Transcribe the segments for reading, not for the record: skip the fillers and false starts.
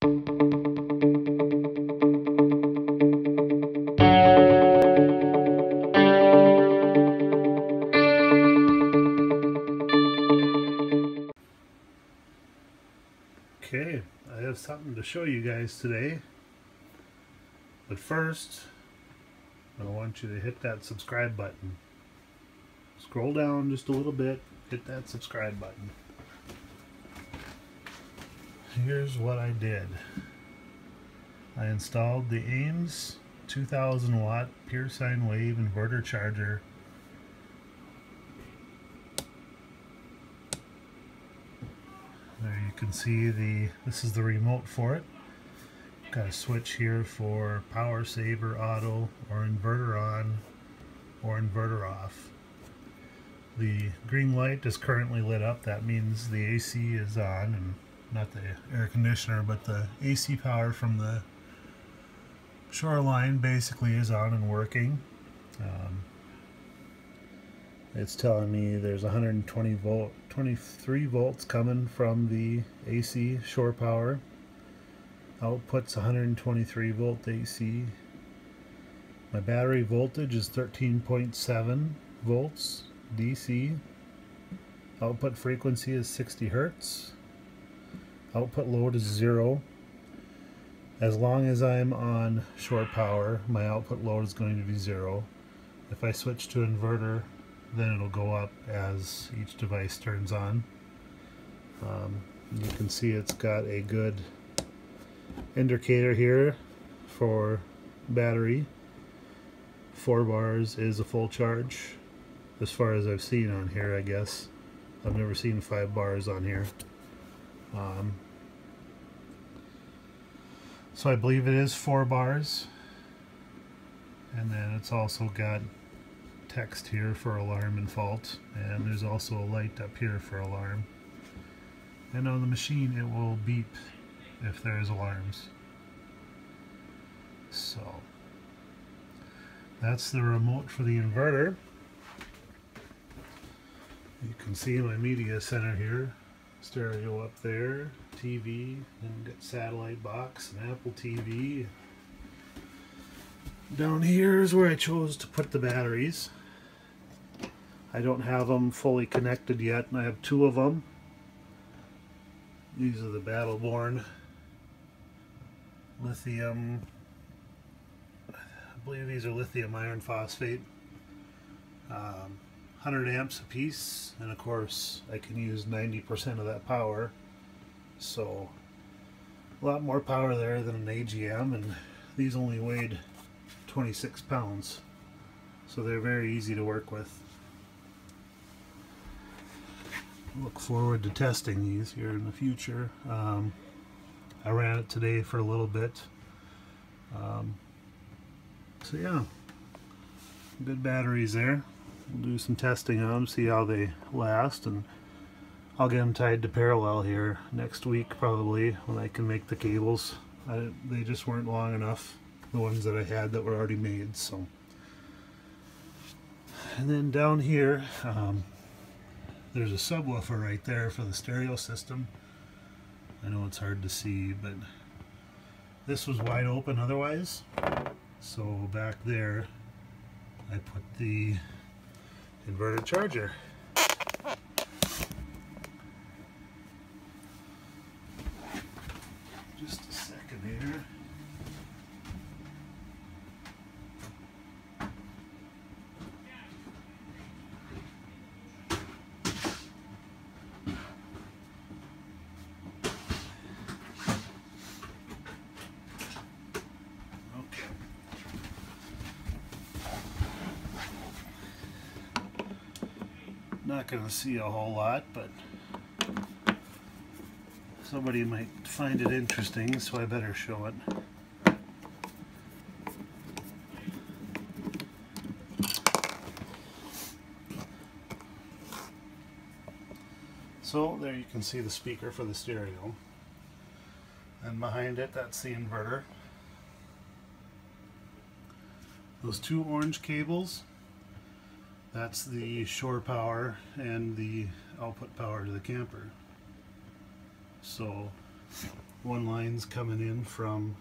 Okay, I have something to show you guys today, but first I want you to hit that subscribe button. Scroll down just a little bit, hit that subscribe button. Here's what I did. I installed the Ames 2000 watt pure sine wave inverter charger. There you can see this is the remote for it. Got a switch here for power saver, auto, or inverter on, or inverter off. The green light is currently lit up. That means the AC is on, and not the air conditioner, but the AC power from the shoreline basically is on and working. It's telling me there's 23 volts coming from the AC shore power. Output's 123 volt AC. My battery voltage is 13.7 volts DC. Output frequency is 60 Hertz. Output load is 0. As long as I'm on shore power, my output load is going to be 0. If I switch to inverter, then it'll go up as each device turns on. You can see it's got a good indicator here for battery. 4 bars is a full charge, as far as I've seen on here, I guess. I've never seen 5 bars on here. So I believe it is 4 bars. And then it's also got text here for alarm and fault, and there's also a light up here for alarm. And on the machine it will beep if there's alarms. So that's the remote for the inverter. You can see my media center here, stereo up there, TV, and got satellite box and Apple TV. Down here is where I chose to put the batteries. I don't have them fully connected yet, and I have 2 of them. These are the Battleborn Lithium. I believe these are lithium iron phosphate. 100 amps a piece, and of course I can use 90% of that power. So a lot more power there than an AGM, and these only weighed 26 pounds. So they're very easy to work with. Look forward to testing these here in the future. I ran it today for a little bit. So yeah, good batteries there. We'll do some testing on them, see how they last, and I'll get them tied to parallel here next week probably, when I can make the cables. They just weren't long enough, the ones that I had that were already made. So, and then down here, there's a subwoofer right there for the stereo system. I know it's hard to see, but this was wide open otherwise. So back there, I put the inverter charger. Just a second here. Not going to see a whole lot, but somebody might find it interesting, so I better show it. So there you can see the speaker for the stereo, and behind it, that's the inverter. Those 2 orange cables, that's the shore power and the output power to the camper. So One line's coming in from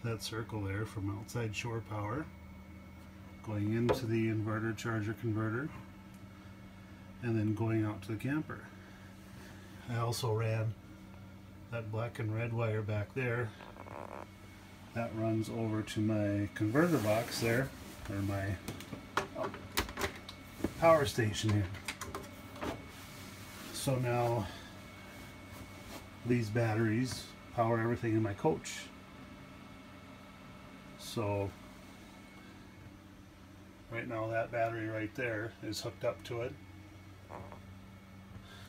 that circle there from outside shore power, going into the inverter charger converter, and then going out to the camper. I also ran that black and red wire back there. That runs over to my converter box there, or my power station here. So now these batteries power everything in my coach. So right now that battery right there is hooked up to it,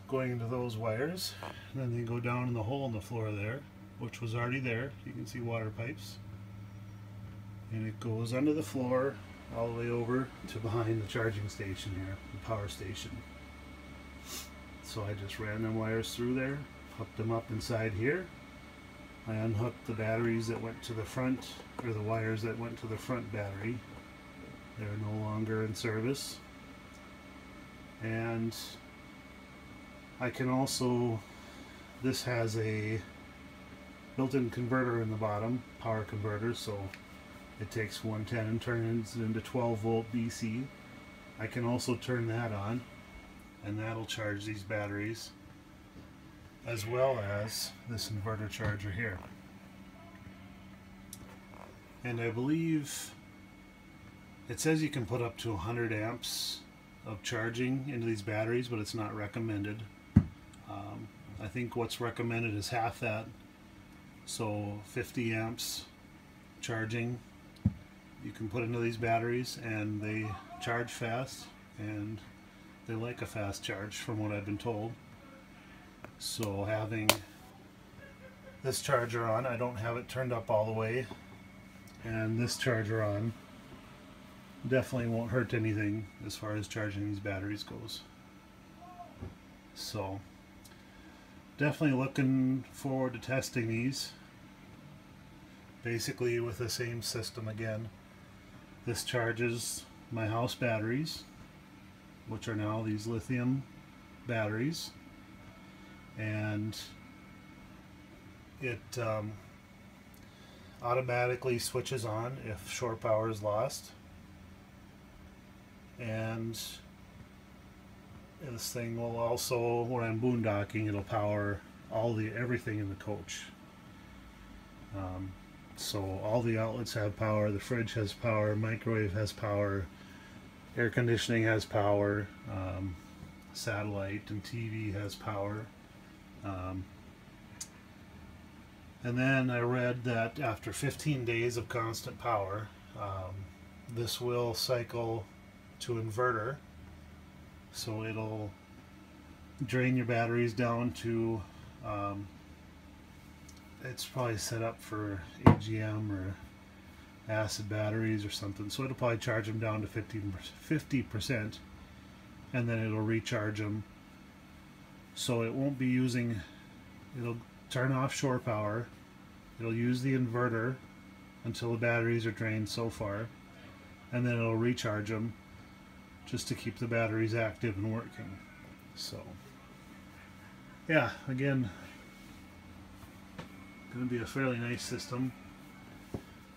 going into those wires, and then they go down in the hole in the floor there, which was already there. You can see water pipes, and it goes under the floor all the way over to behind the charging station here, the power station. So I just ran them wires through there, hooked them up inside here. I unhooked the batteries that went to the front, or the wires that went to the front battery. They're no longer in service. And I can also, this has a built-in converter in the bottom, power converter, so it takes 110 and turns it into 12 volt DC. I can also turn that on, and that'll charge these batteries, as well as this inverter charger here. And I believe it says you can put up to 100 amps of charging into these batteries, but it's not recommended. I think what's recommended is half that, so 50 amps charging you can put into these batteries, and they charge fast, and they like a fast charge from what I've been told. So having this charger on, I don't have it turned up all the way, and this charger on definitely won't hurt anything as far as charging these batteries goes. So definitely looking forward to testing these, basically with the same system again. This charges my house batteries, which are now these lithium batteries, and it automatically switches on if shore power is lost. And this thing will also, when I'm boondocking, it'll power everything in the coach. So all the outlets have power, the fridge has power, microwave has power, air conditioning has power, satellite and TV has power. And then I read that after 15 days of constant power, this will cycle to inverter, so it'll drain your batteries down to it's probably set up for AGM or acid batteries or something, so it'll probably charge them down to 50%, and then it'll recharge them. So it won't be using, it'll turn off shore power, it'll use the inverter until the batteries are drained so far, and then it'll recharge them just to keep the batteries active and working. So yeah, again, going to be a fairly nice system.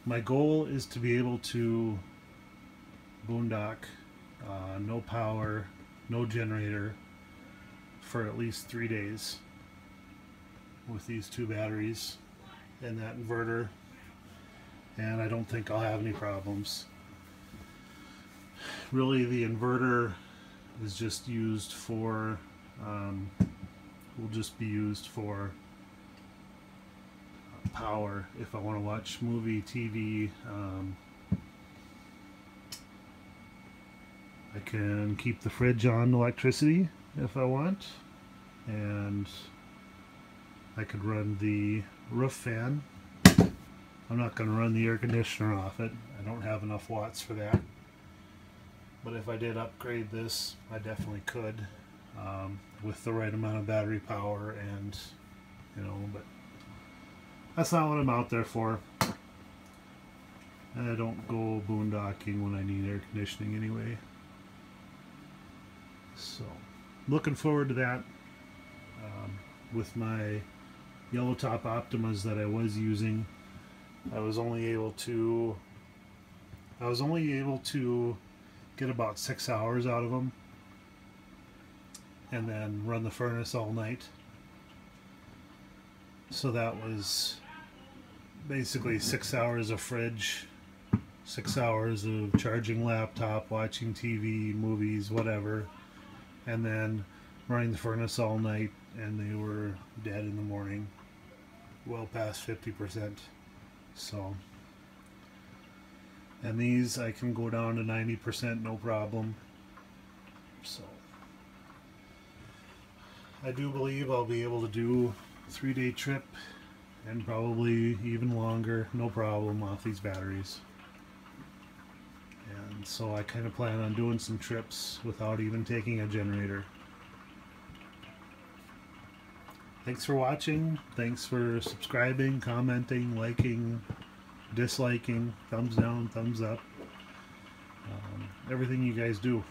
My goal is to be able to boondock, no power, no generator, for at least 3 days with these two batteries and that inverter, and I don't think I'll have any problems. Really, the inverter is just used for, will just be used for power if I want to watch movie, TV. I can keep the fridge on electricity if I want, and I could run the roof fan. I'm not going to run the air conditioner off it. I don't have enough watts for that. But if I did upgrade this, I definitely could, with the right amount of battery power, and but that's not what I'm out there for. And I don't go boondocking when I need air conditioning anyway. So, looking forward to that with my yellow top Optimas that I was using, I was only able to get about 6 hours out of them, and then run the furnace all night. So that was basically 6 hours of fridge, 6 hours of charging laptop, watching TV, movies, whatever, and then running the furnace all night, and they were dead in the morning, well past 50%. So, and these I can go down to 90% no problem. So I do believe I'll be able to do a 3-day trip, and probably even longer, no problem, off these batteries. And so I kind of plan on doing some trips without even taking a generator. Thanks for watching. Thanks for subscribing, commenting, liking, disliking, thumbs down, thumbs up. Everything you guys do.